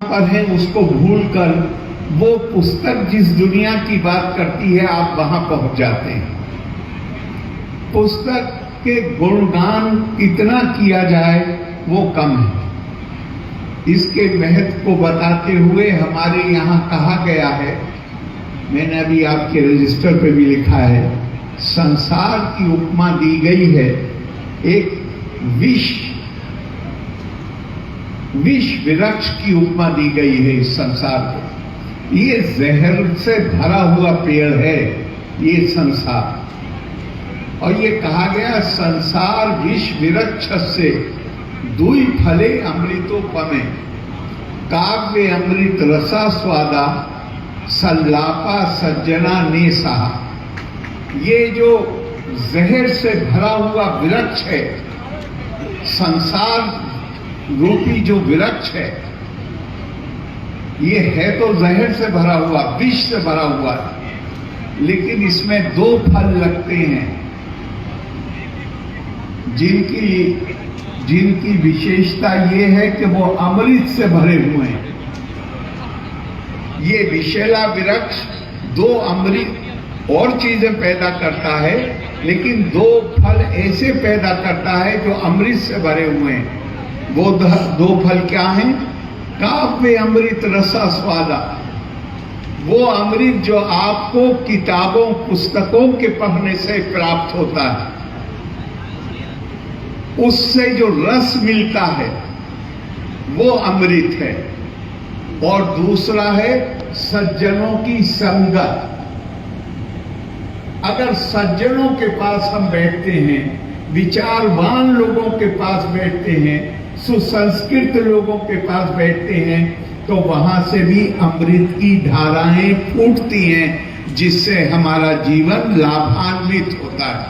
पर है उसको भूलकर वो पुस्तक जिस दुनिया की बात करती है आप वहां पहुंच जाते हैं। पुस्तक के गुणगान कितना किया जाए वो कम है। इसके महत्व को बताते हुए हमारे यहाँ कहा गया है, मैंने अभी आपके रजिस्टर पे भी लिखा है, संसार की उपमा दी गई है एक विष वृक्ष की उपमा दी गई है इस संसार को। ये जहर से भरा हुआ पेड़ है ये संसार, और ये कहा गया संसार विष वृक्ष से दुई फले अमृतोपमे काव्य अमृत रसा स्वादा सल्लापा सज्जना ने सहा। ये जो जहर से भरा हुआ वृक्ष है, संसार रूपी जो वृक्ष है, ये है तो जहर से भरा हुआ, विष से भरा हुआ है, लेकिन इसमें दो फल लगते हैं जिनकी विशेषता ये है कि वो अमृत से भरे हुए हैं। ये विषैला वृक्ष दो अमृत और चीजें पैदा करता है, लेकिन दो फल ऐसे पैदा करता है जो अमृत से भरे हुए हैं। वो दो फल क्या हैं? काव्य अमृत रसा स्वादा, वो अमृत जो आपको किताबों पुस्तकों के पढ़ने से प्राप्त होता है, उससे जो रस मिलता है वो अमृत है। और दूसरा है सज्जनों की संगत। अगर सज्जनों के पास हम बैठते हैं, विचारवान लोगों के पास बैठते हैं, सुसंस्कृत लोगों के पास बैठते हैं, तो वहां से भी अमृत की धाराएं फूटती हैं, जिससे हमारा जीवन लाभान्वित होता है।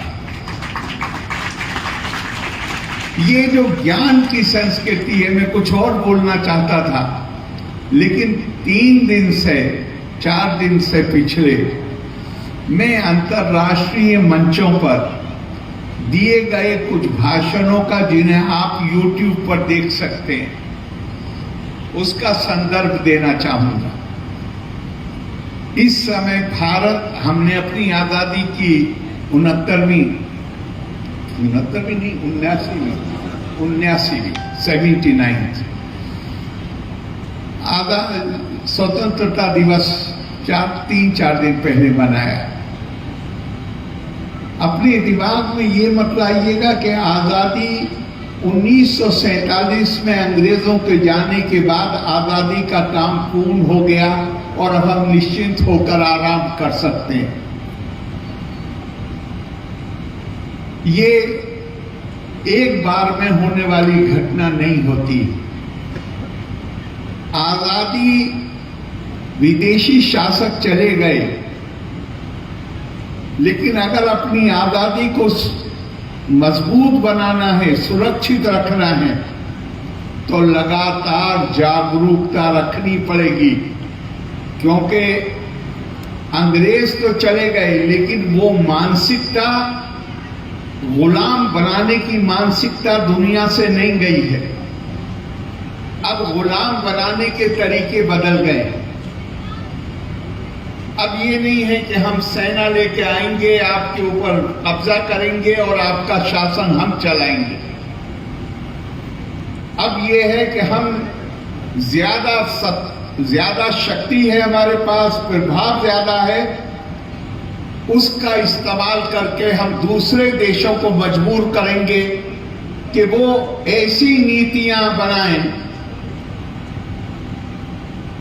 ये जो ज्ञान की संस्कृति है, मैं कुछ और बोलना चाहता था, लेकिन 3 दिन से 4 दिन से पिछले मैं अंतर्राष्ट्रीय मंचों पर दिए गए कुछ भाषणों का, जिन्हें आप YouTube पर देख सकते हैं, उसका संदर्भ देना चाहूंगा। इस समय भारत, हमने अपनी आजादी की 79वीं नहीं 79वीं 79th स्वतंत्रता दिवस 3-4 दिन पहले मनाया। अपने दिमाग में ये मत लाइएगा कि आजादी 1947 में अंग्रेजों के जाने के बाद आजादी का काम पूर्ण हो गया और अब हम निश्चिंत होकर आराम कर सकते हैं। ये एक बार में होने वाली घटना नहीं होती। आजादी, विदेशी शासक चले गए, लेकिन अगर अपनी आजादी को मजबूत बनाना है, सुरक्षित रखना है, तो लगातार जागरूकता रखनी पड़ेगी। क्योंकि अंग्रेज तो चले गए, लेकिन वो मानसिकता, गुलाम बनाने की मानसिकता दुनिया से नहीं गई है। अब गुलाम बनाने के तरीके बदल गए। अब ये नहीं है कि हम सेना लेके आएंगे, आपके ऊपर कब्जा करेंगे और आपका शासन हम चलाएंगे। अब ये है कि हम ज्यादा शक्ति है हमारे पास, प्रभाव ज्यादा है, उसका इस्तेमाल करके हम दूसरे देशों को मजबूर करेंगे कि वो ऐसी नीतियां बनाएं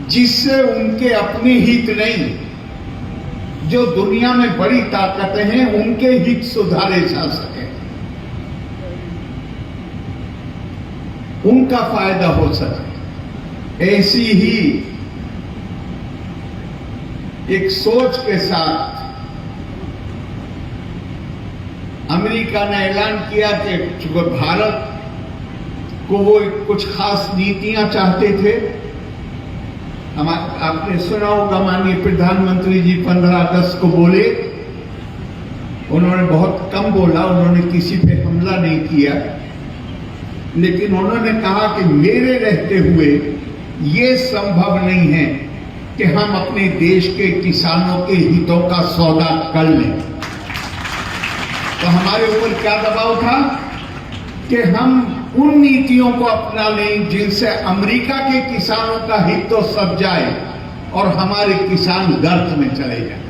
जिससे उनके अपने हित नहीं, जो दुनिया में बड़ी ताकतें हैं, उनके हित सुधारे जा सके, उनका फायदा हो सके। ऐसी ही एक सोच के साथ अमेरिका ने ऐलान किया कि भारत को वो कुछ खास नीतियां चाहते थे। आपने सुना होगा, माननीय प्रधानमंत्री जी 15 अगस्त को बोले, उन्होंने बहुत कम बोला, उन्होंने किसी पे हमला नहीं किया, लेकिन उन्होंने कहा कि मेरे रहते हुए ये संभव नहीं है कि हम अपने देश के किसानों के हितों का सौदा कर लें। तो हमारे ऊपर क्या दबाव था कि हम उन नीतियों को अपना लें जिनसे अमेरिका के किसानों का हित तो सब जाए और हमारे किसान गर्त में चले जाए।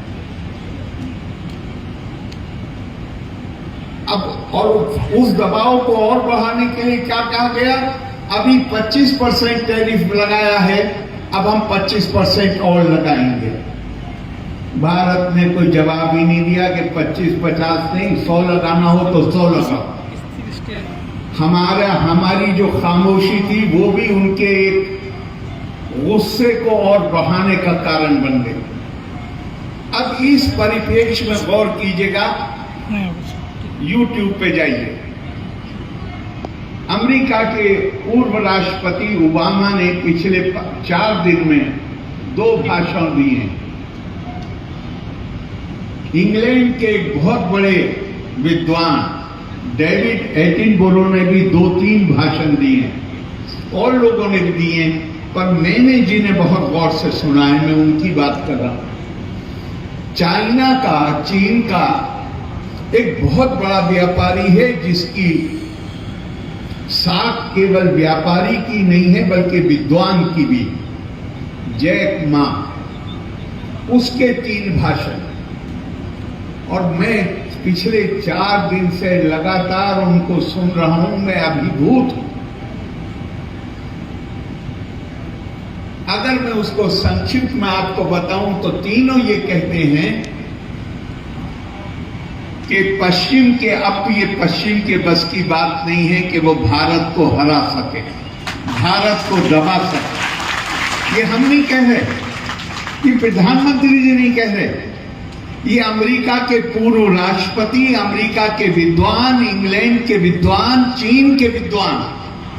अब और उस दबाव को और बढ़ाने के लिए क्या कहा गया, अभी 25% टैरिफ लगाया है, अब हम 25% और लगाएंगे। भारत ने कोई जवाब ही नहीं दिया कि 25-50 नहीं, 100 लगाना हो तो 100 लगाओ। हमारी जो खामोशी थी वो भी उनके एक गुस्से को और बढ़ाने का कारण बन गई। अब इस परिप्रेक्ष्य में गौर कीजिएगा, YouTube पे जाइए। अमेरिका के पूर्व राष्ट्रपति ओबामा ने पिछले 4 दिन में 2 भाषण दिए हैं। इंग्लैंड के एक बहुत बड़े विद्वान डेविड एटनबरो ने भी 2-3 भाषण दिए, और लोगों ने भी दिए, पर मैंने जिन्हें बहुत गौर से सुना है, मैं उनकी बात कर रहा हूं। चाइना का, चीन का एक बहुत बड़ा व्यापारी है जिसकी साख केवल व्यापारी की नहीं है बल्कि विद्वान की भी, जैक मा, उसके 3 भाषण, और मैं पिछले 4 दिन से लगातार उनको सुन रहा हूं। मैं अभिभूत हूं। अगर मैं उसको संक्षिप्त में आपको बताऊं तो तीनों ये कहते हैं कि ये पश्चिम के बस की बात नहीं है कि वो भारत को हरा सके, भारत को दबा सके। ये हम नहीं कह रहे, ये प्रधानमंत्री जी नहीं कह रहे, ये अमेरिका के पूर्व राष्ट्रपति, अमेरिका के विद्वान, इंग्लैंड के विद्वान, चीन के विद्वान,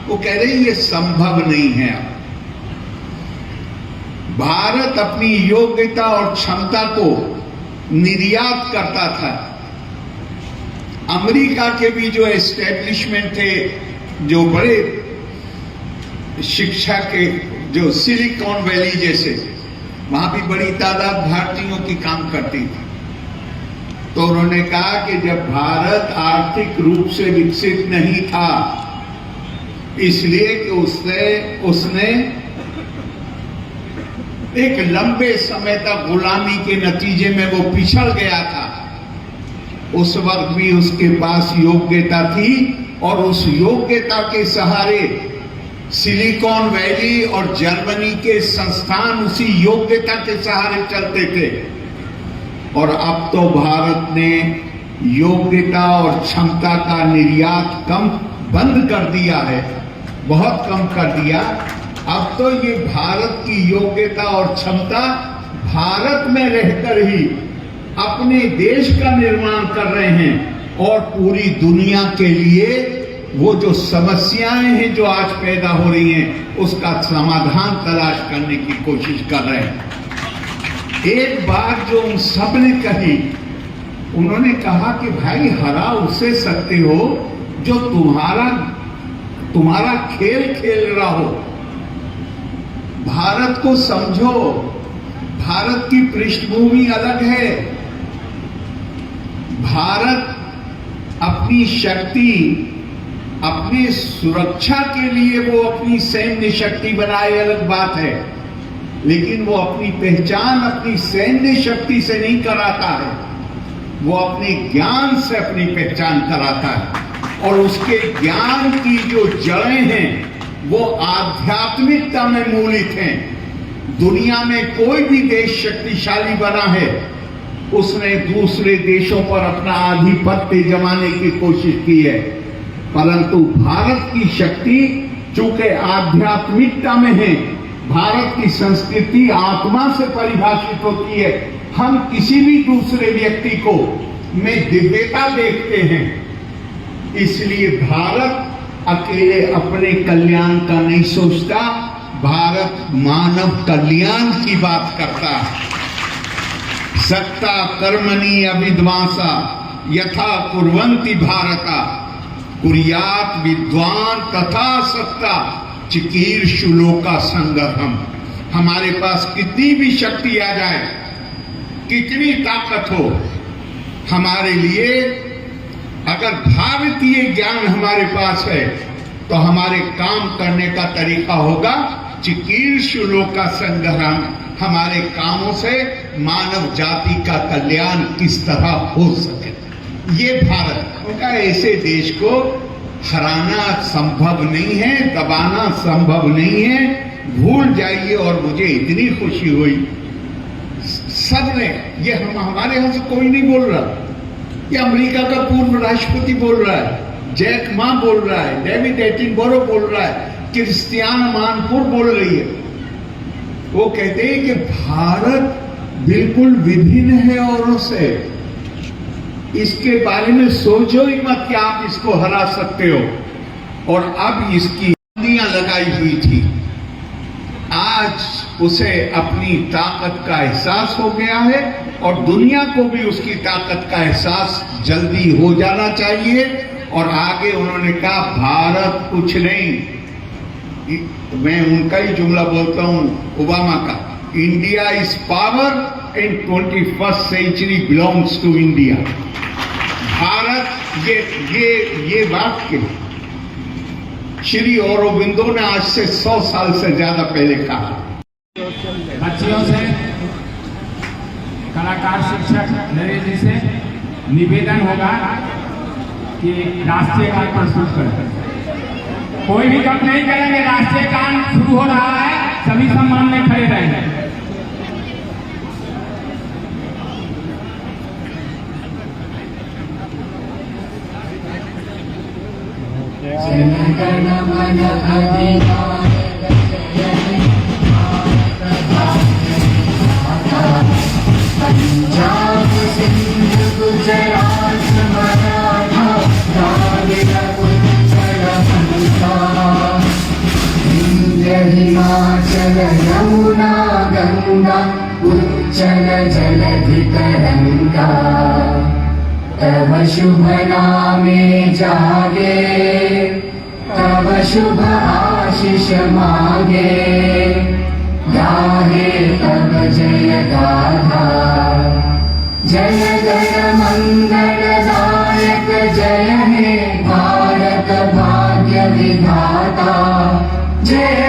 वो कह रहे हैं ये संभव नहीं है। भारत अपनी योग्यता और क्षमता को निर्यात करता था। अमेरिका के भी जो एस्टेब्लिशमेंट थे, जो बड़े शिक्षा के, जो सिलिकॉन वैली जैसे, वहां भी बड़ी तादाद भारतीयों की काम करती थी। तो उन्होंने कहा कि जब भारत आर्थिक रूप से विकसित नहीं था, इसलिए कि उसने एक लंबे समय तक गुलामी के नतीजे में वो पिछड़ गया था। उस वक्त भी उसके पास योग्यता थी, और उस योग्यता के सहारे सिलिकॉन वैली और जर्मनी के संस्थान उसी योग्यता के सहारे चलते थे। और अब तो भारत ने योग्यता और क्षमता का निर्यात बंद कर दिया है, बहुत कम कर दिया। अब तो ये भारत की योग्यता और क्षमता भारत में रहकर ही अपने देश का निर्माण कर रहे हैं, और पूरी दुनिया के लिए वो जो समस्याएं हैं जो आज पैदा हो रही हैं, उसका समाधान तलाश करने की कोशिश कर रहे हैं। एक बात जो उन सब ने कही, उन्होंने कहा कि भाई हरा उससे सकते हो जो तुम्हारा खेल खेल रहा हो। भारत को समझो, भारत की पृष्ठभूमि अलग है। भारत अपनी शक्ति, अपनी सुरक्षा के लिए वो अपनी सैन्य शक्ति बनाए, अलग बात है, लेकिन वो अपनी पहचान अपनी सैन्य शक्ति से नहीं कराता है, वो अपने ज्ञान से अपनी पहचान कराता है। और उसके ज्ञान की जो जड़ें हैं वो आध्यात्मिकता में मूलित हैं। दुनिया में कोई भी देश शक्तिशाली बना है, उसने दूसरे देशों पर अपना आधिपत्य जमाने की कोशिश की है, परंतु भारत की शक्ति चूंकि आध्यात्मिकता में है, भारत की संस्कृति आत्मा से परिभाषित होती है। हम किसी भी दूसरे व्यक्ति को में दिव्यता देखते हैं, इसलिए भारत अकेले अपने कल्याण का नहीं सोचता, भारत मानव कल्याण की बात करता है। सत्ता कर्मणि अविद्वांसा यथा कुर्वन्ति भारता कुर्यात विद्वान तथा सत्ता चिकीर्षुलोका संगहम। हमारे पास कितनी भी शक्ति आ जाए, कितनी ताकत हो, हमारे लिए अगर भारतीय ज्ञान हमारे पास है तो हमारे काम करने का तरीका होगा चिकीर्षुलोका संगहम। हमारे कामों से मानव जाति का कल्याण किस तरह हो सके। ये भारत का ऐसे देश को हराना संभव नहीं है, दबाना संभव नहीं है। भूल जाइए। और मुझे इतनी खुशी हुई सबने, ये हमारे यहां से कोई नहीं बोल रहा, ये अमेरिका का पूर्व राष्ट्रपति बोल रहा है, जैक मा बोल रहा है, डेविड एटनबरो बोल रहा है, क्रिस्टियाना मानपुर बोल रही है। वो कहते हैं कि भारत बिल्कुल विभिन्न है औरों से, इसके बारे में सोचो ही मत कि आप इसको हरा सकते हो। और अब इसकी बंदियां लगाई हुई थी, आज उसे अपनी ताकत का एहसास हो गया है और दुनिया को भी उसकी ताकत का एहसास जल्दी हो जाना चाहिए। और आगे उन्होंने कहा भारत कुछ नहीं, मैं उनका ही जुमला बोलता हूं, ओबामा का, India is power in 21st century belongs to India. Bharat ये बात के श्री औरोबिंदो ने आज से 100 साल से ज्यादा पहले कहा। बच्चियों से, कलाकार शिक्षक नरेश जी से निवेदन होगा कि राष्ट्रीय गान प्रस्तुत करें। कोई भी कम नहीं करेंगे, राष्ट्रीय गान शुरू हो रहा है, सभी सम्मान में खड़े रहेंगे। जन गण मन अधिनायक जय हे भारत माता। पंजाब सिंध गुजरात मराठा द्राविड़ उत्कल बंगा। विंध्य हिमाचल यमुना गंगा उच्चल जलधि तरंगा। तव शुभ नामे जागे, तव शुभ आशीष मागे। गाहे तव जय गाथा, जय जय मंगलदायक जय हे भारत भाग्य विधाता। जय